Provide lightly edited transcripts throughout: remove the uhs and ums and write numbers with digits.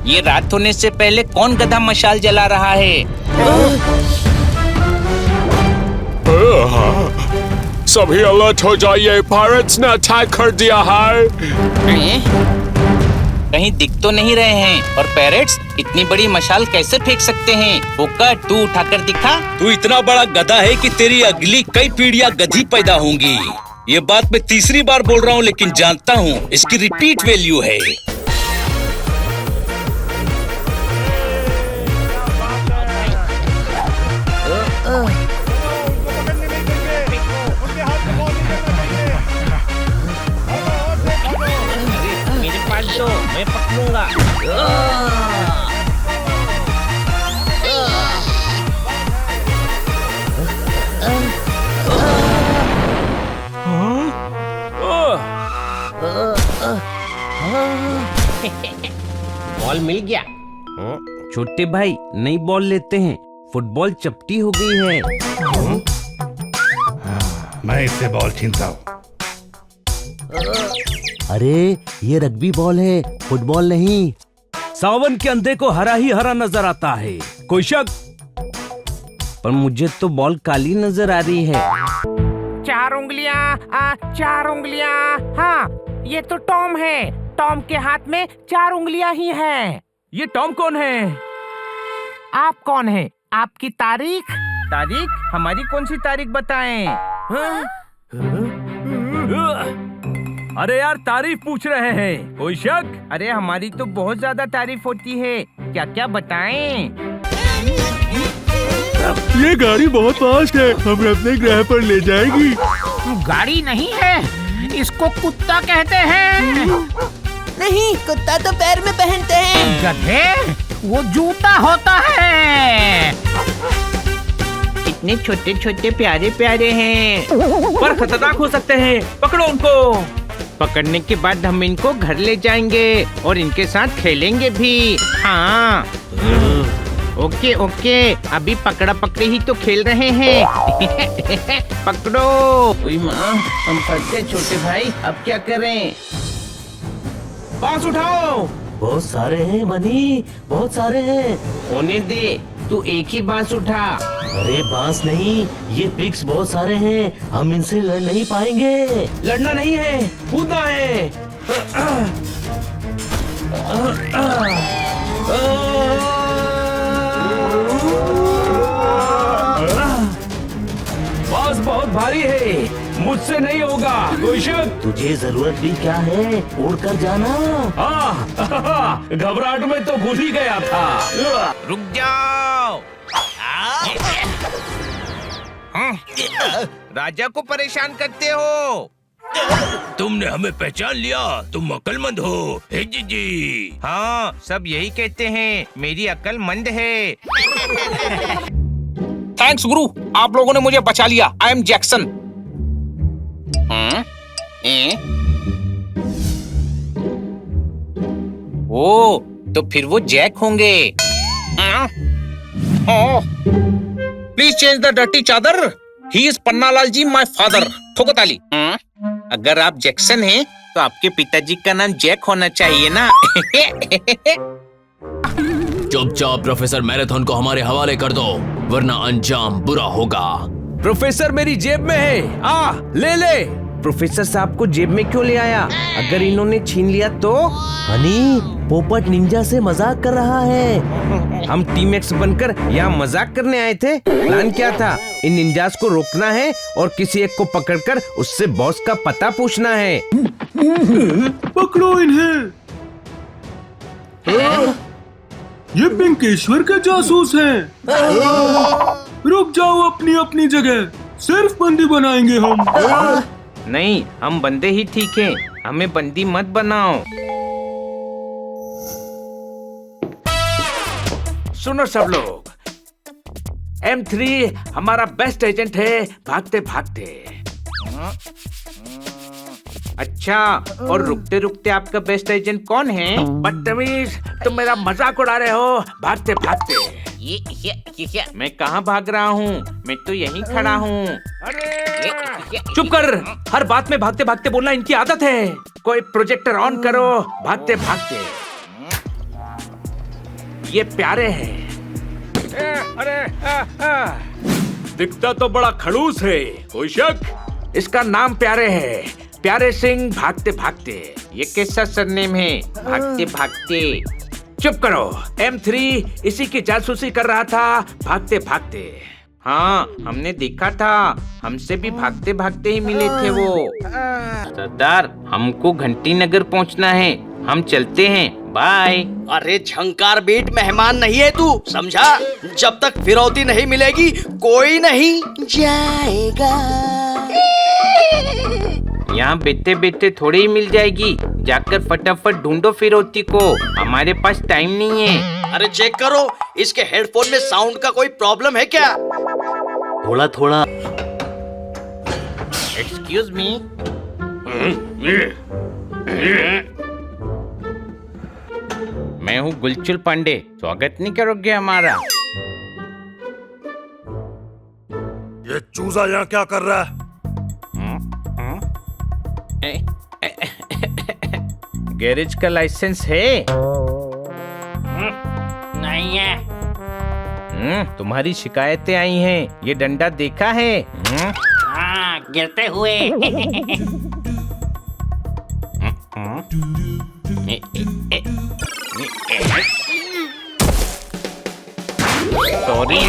ये रात होने से पहले कौन गधा मशाल जला रहा है? सभी अलर्ट हो जाइए, पायरेट्स ने अटैक कर दिया है। कहीं दिख तो नहीं रहे हैं। और पैरेट्स इतनी बड़ी मशाल कैसे फेंक सकते हैं? फोकट, तू उठाकर दिखा। तू इतना बड़ा गधा है कि तेरी अगली कई पीढ़ियां गधी पैदा होंगी। ये बात मैं तीसरी बार बोल रहा हूँ, लेकिन जानता हूँ इसकी रिपीट वैल्यू है। मेरे पास दो, मैं पकड़ूंगा। बॉल मिल गया। छोटे भाई नई बॉल लेते हैं, फुटबॉल चपटी हो गई है। मैं इससे बॉल छीनता हूँ। अरे ये रग्बी बॉल है, फुटबॉल नहीं। सावन के अंधे को हरा ही हरा नजर आता है, कोई शक? पर मुझे तो बॉल काली नजर आ रही है। 4 उंगलियां, 4 उंगलियां। हाँ, ये तो टॉम है। टॉम के हाथ में 4 उंगलियां ही हैं। ये टॉम कौन है? आप कौन है? आपकी तारीख? तारीख? हमारी कौन सी तारीख बताएं? अरे यार, तारीफ पूछ रहे हैं, कोई शक? अरे हमारी तो बहुत ज्यादा तारीफ होती है। क्या क्या बताएं? ये गाड़ी बहुत फास्ट है, हमें अपने ग्रह पर ले जाएगी। गाड़ी नहीं है, इसको कुत्ता कहते हैं। नहीं, कुत्ता तो पैर में पहनते हैं। गधे, वो जूता होता है। इतने छोटे छोटे प्यारे प्यारे हैं, पर खतरनाक हो सकते हैं। पकड़ो उनको। पकड़ने के बाद हम इनको घर ले जाएंगे और इनके साथ खेलेंगे भी। हाँ, ओके ओके, अभी पकड़ा पकड़ी ही तो खेल रहे हैं। पकड़ो। ओए माँ, हम फंसे छोटे भाई, अब क्या करें? बांस उठाओ। बहुत सारे हैं बनी, बहुत सारे हैं। होने दे, तू एक ही बांस उठा। अरे बांस नहीं, ये पिग्स बहुत सारे हैं, हम इनसे लड़ नहीं पाएंगे। लड़ना नहीं है, कूदना है। बांस बहुत भारी है, मुझसे नहीं होगा, कोई शक? तुझे जरूरत भी क्या है, उड़कर जाना। घबराहट में तो भूल ही गया था। रुक जाओ। राजा को परेशान करते हो। तुमने हमें पहचान लिया, तुम अक्लमंद हो। हे जी। हाँ, सब यही कहते हैं, मेरी अकल मंद है। थैंक्स गुरु, आप लोगों ने मुझे बचा लिया। I am Jackson. ओ, तो फिर वो जैक होंगे। Please change the dirty chadar. He is Pannalal ji my father. ठोको ताली। अगर आप जैक्सन हैं, तो आपके पिताजी का नाम जैक होना चाहिए ना। चुपचाप प्रोफेसर मैराथन को हमारे हवाले कर दो, वरना अंजाम बुरा होगा। प्रोफेसर मेरी जेब में है, ले ले। प्रोफेसर साहब को जेब में क्यों ले आया? अगर इन्होंने छीन लिया तो? हनी, पोपट निंजा से मजाक कर रहा है। हम टीम एक्स बनकर यहाँ मजाक करने आए थे। प्लान क्या था? इन निंजास को रोकना है और किसी एक को पकड़कर उससे बॉस का पता पूछना है। पकड़ो इन्हें। ये पिंकेश्वर के जासूस हैं। रुक जाओ अपनी अपनी जगह, सिर्फ बंदी बनाएंगे हम। नहीं, हम बंदे ही ठीक हैं, हमें बंदी मत बनाओ। सुनो सब लोग, M3 हमारा बेस्ट एजेंट है, भागते भागते। अच्छा, और रुकते रुकते आपका बेस्ट एजेंट कौन है? बदतमीज, तुम मेरा मजाक उड़ा रहे हो, भागते भागते। मैं कहाँ भाग रहा हूँ? मैं तो यहीं खड़ा हूँ। चुप कर, हर बात में भागते भागते बोलना इनकी आदत है। कोई प्रोजेक्टर ऑन करो, भागते भागते। ये प्यारे हैं। अरे दिखता तो बड़ा खड़ूस है, कोई शक? इसका नाम प्यारे है, प्यारे सिंह भागते भागते। ये कैसा सरनेम है, भागते भागते? चुप करो। M3 इसी की जासूसी कर रहा था भागते भागते। हाँ, हमने देखा था, हमसे भी भागते भागते ही मिले थे वो। सरदार, हमको घंटी नगर पहुंचना है, हम चलते हैं, बाय। अरे झंकार बेट, मेहमान नहीं है तू, समझा? जब तक फिरौती नहीं मिलेगी कोई नहीं जाएगा। यहाँ बैठे बैठे थोड़ी ही मिल जाएगी, जाकर फटाफट ढूंढो फिरौती को, हमारे पास टाइम नहीं है। अरे चेक करो, इसके हेडफोन में साउंड का कोई प्रॉब्लम है क्या? थोड़ा थोड़ा। Excuse me. मैं हूँ गुलचुल पांडे, स्वागत नहीं करोगे हमारा? ये चूजा यहाँ क्या कर रहा है? गैरेज का लाइसेंस है? नहीं है। तुम्हारी शिकायतें आई हैं, ये डंडा देखा है? हाँ, गिरते हुए। सॉरी,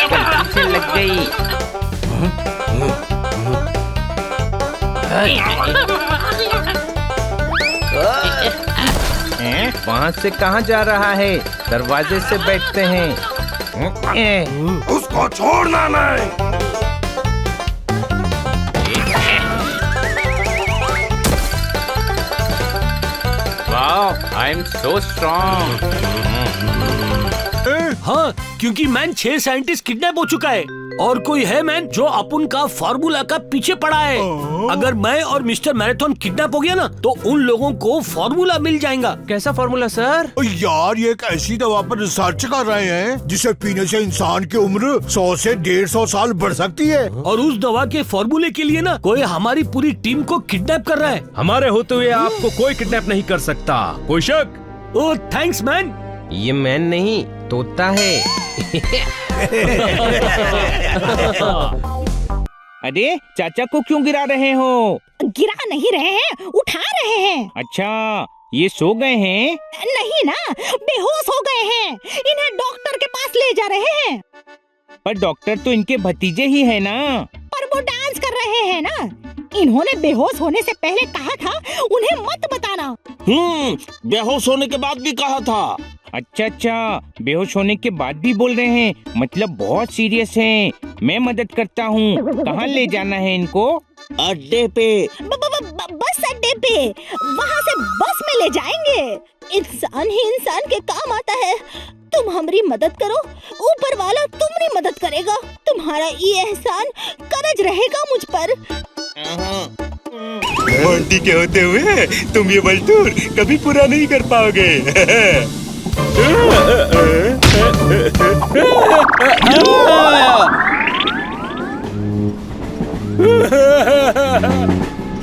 गलती से लग गई। वहाँ से कहाँ जा रहा है? दरवाजे से बैठते हैं। उसको छोड़ना नहीं। वाह, आई एम सो स्ट्रॉन्ग। हाँ, क्योंकि मैन 6 साइंटिस्ट किडनैप हो चुका है और कोई है मैन जो अपन का फार्मूला का पीछे पड़ा है। अगर मैं और मिस्टर मैराथन किडनैप हो गया ना, तो उन लोगों को फार्मूला मिल जाएगा। कैसा फार्मूला सर? यार, ये एक ऐसी दवा पर रिसर्च कर रहे हैं जिसे पीने से इंसान की उम्र 100 से 150 साल बढ़ सकती है। और उस दवा के फार्मूले के लिए ना कोई हमारी पूरी टीम को किडनैप कर रहा है। हमारे होते हुए आपको कोई किडनैप नहीं कर सकता, कोई शक? ओह थैंक्स मैन। ये मैन नहीं, तोता है। अरे चाचा को क्यों गिरा रहे हो? गिरा नहीं रहे हैं, उठा रहे हैं। अच्छा, ये सो गए हैं? नहीं ना, बेहोश हो गए हैं। इन्हें डॉक्टर के पास ले जा रहे हैं। पर डॉक्टर तो इनके भतीजे ही है ना। पर वो डांस कर रहे हैं ना। इन्होंने बेहोश होने से पहले कहा था उन्हें मत बताना। बेहोश होने के बाद भी कहा था। अच्छा, बेहोश होने के बाद भी बोल रहे हैं, मतलब बहुत सीरियस हैं। मैं मदद करता हूँ। कहाँ ले जाना है इनको? अड्डे पे। बस अड्डे पे, वहाँ से बस में ले जाएंगे। इंसान ही इंसान के काम आता है। तुम हमारी मदद करो, ऊपर वाला तुम्हारी मदद करेगा। तुम्हारा ये एहसान कर्ज रहेगा मुझ पर। बंटी के होते हुए तुम ये मजदूर कभी पूरा नहीं कर पाओगे।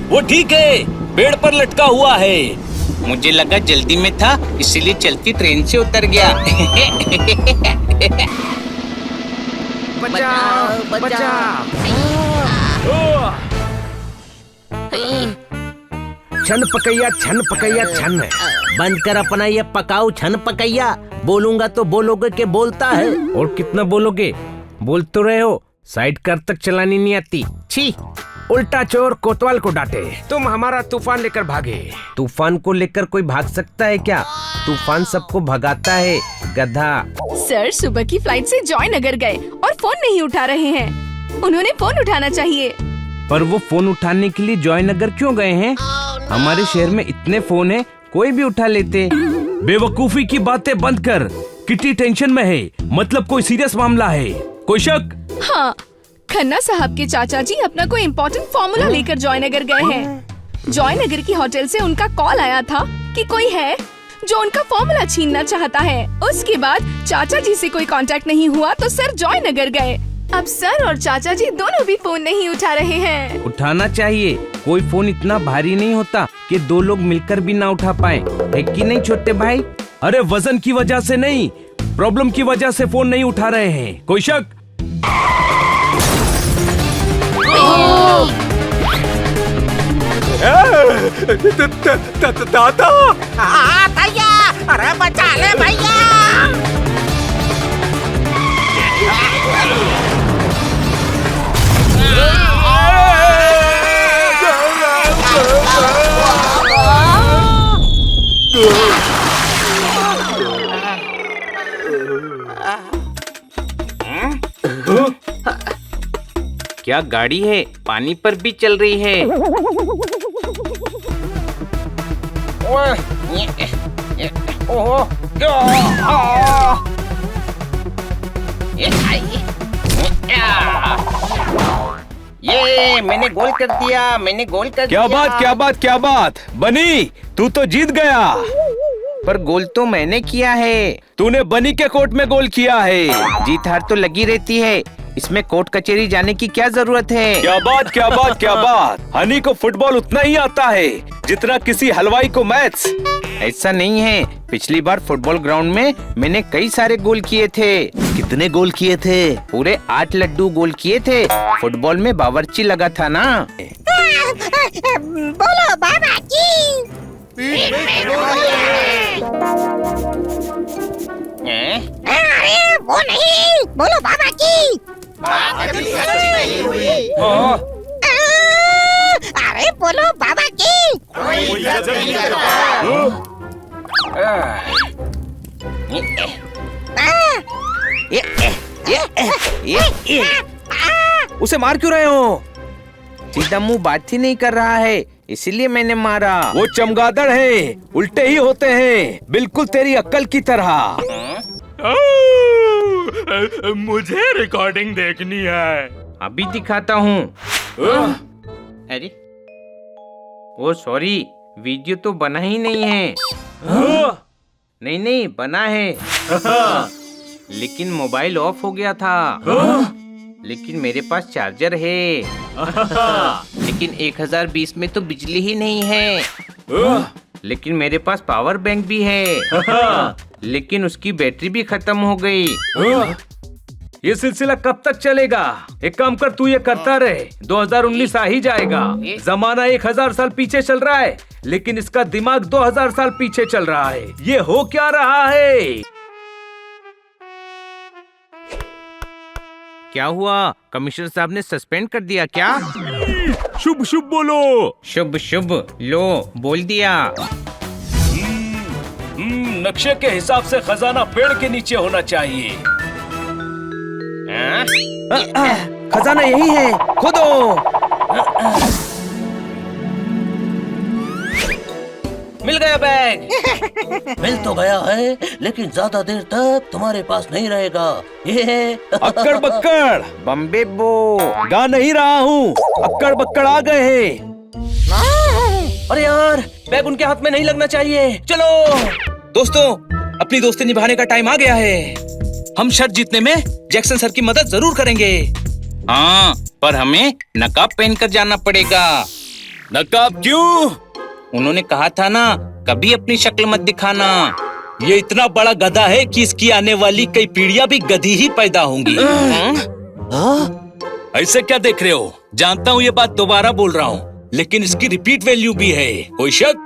वो ठीक है, पेड़ पर लटका हुआ है। मुझे लगा जल्दी में था, इसीलिए चलती ट्रेन से उतर गया। बचाओ, बचाओ। छन पकैया छन। बंद कर अपना ये पकाऊ छन पकैया। बोलूंगा तो बोलोगे कि बोलता है। और कितना बोलोगे? बोल तो रहे हो, साइड कर तक चलानी नहीं आती। छी, उल्टा चोर कोतवाल को डांटे। तुम हमारा तूफान लेकर भागे। तूफान को लेकर कोई भाग सकता है क्या? तूफान सबको भगाता है, गधा। सर सुबह की फ्लाइट से जॉयनगर गए और फोन नहीं उठा रहे हैं। उन्होंने फोन उठाना चाहिए। पर वो फोन उठाने के लिए जॉयनगर क्यों गए हैं? हमारे शहर में इतने फोन हैं, कोई भी उठा लेते। बेवकूफी की बातें बंद कर। कितनी टेंशन में है, मतलब कोई सीरियस मामला है? कोई शक? हाँ, खन्ना साहब के चाचा जी अपना कोई इम्पोर्टेंट फॉर्मूला लेकर जॉयनगर गए हैं। जॉयनगर की होटल से उनका कॉल आया था कि कोई है जो उनका फॉर्मूला छीनना चाहता है। उसके बाद चाचा जी से कोई कांटेक्ट नहीं हुआ तो सर जॉयनगर गए। अब सर और चाचा जी दोनों भी फोन नहीं उठा रहे हैं। उठाना चाहिए। कोई फोन इतना भारी नहीं होता कि 2 लोग मिलकर भी ना उठा पाए, है कि नहीं छोटे भाई? अरे वजन की वजह से नहीं, प्रॉब्लम की वजह से फोन नहीं उठा रहे हैं। कोई शक? दादा भैया, अरे बचा ले भैया। क्या गाड़ी है? पानी पर भी चल रही है। ये मैंने गोल कर दिया, मैंने गोल कर क्या दिया। बात, क्या बात, क्या बात। बनी, तू तो जीत गया। पर गोल तो मैंने किया है। तूने बनी के कोर्ट में गोल किया है। जीत हार तो लगी रहती है, इसमें कोर्ट कचहरी जाने की क्या जरूरत है? क्या बात, क्या बात, क्या बात। हनी को फुटबॉल उतना ही आता है जितना किसी हलवाई को मैथ्स। ऐसा नहीं है, पिछली बार फुटबॉल ग्राउंड में मैंने कई सारे गोल किए थे। कितने गोल किए थे? पूरे 8 लड्डू गोल किए थे। फुटबॉल में बावर्ची लगा था ना। बोलो बाबा जी। अरे वो नहीं, बोलो बाबा की। अरे बोलो बाबा की। उसे मार क्यों रहे हो? सीधा मुंह बात ही नहीं कर रहा है, इसीलिए मैंने मारा। वो चमगादड़ है, उल्टे ही होते हैं, बिल्कुल तेरी अक्ल की तरह। मुझे रिकॉर्डिंग देखनी है। अभी दिखाता हूँ। अरे ओ सॉरी, वीडियो तो बना ही नहीं है। नहीं नहीं, बना है। लेकिन मोबाइल ऑफ हो गया था। लेकिन मेरे पास चार्जर है। लेकिन 1020 में तो बिजली ही नहीं है। लेकिन मेरे पास पावर बैंक भी है। लेकिन उसकी बैटरी भी खत्म हो गई। ये सिलसिला कब तक चलेगा? एक काम कर, तू ये करता रहे, 2019 आ ही जाएगा। जमाना 1000 साल पीछे चल रहा है, लेकिन इसका दिमाग 2000 साल पीछे चल रहा है। ये हो क्या रहा है? क्या हुआ? कमिश्नर साहब ने सस्पेंड कर दिया क्या? शुभ शुभ बोलो। शुभ शुभ, लो बोल दिया। नक्शे के हिसाब से खजाना पेड़ के नीचे होना चाहिए। खजाना यही है, खोदो। मिल गया बैग। मिल तो गया है, लेकिन ज्यादा देर तक तुम्हारे पास नहीं रहेगा। ये है अक्कड़ बक्कड़। बम्बे बो। गा नहीं रहा हूँ, अक्कड़ बक्कड़ आ गए हैं। अरे यार, बैग उनके हाथ में नहीं लगना चाहिए। चलो दोस्तों, अपनी दोस्ती निभाने का टाइम आ गया है। हम शर्त जीतने में जैक्सन सर की मदद जरूर करेंगे। हाँ, पर हमें नकाब पहनकर जाना पड़ेगा। नकाब क्यों? उन्होंने कहा था ना, कभी अपनी शक्ल मत दिखाना। ये इतना बड़ा गधा है कि इसकी आने वाली कई पीढ़ियां भी गधी ही पैदा होंगी। ऐसे क्या देख रहे हो? जानता हूँ ये बात दोबारा बोल रहा हूँ, लेकिन इसकी रिपीट वैल्यू भी है। कोई शक?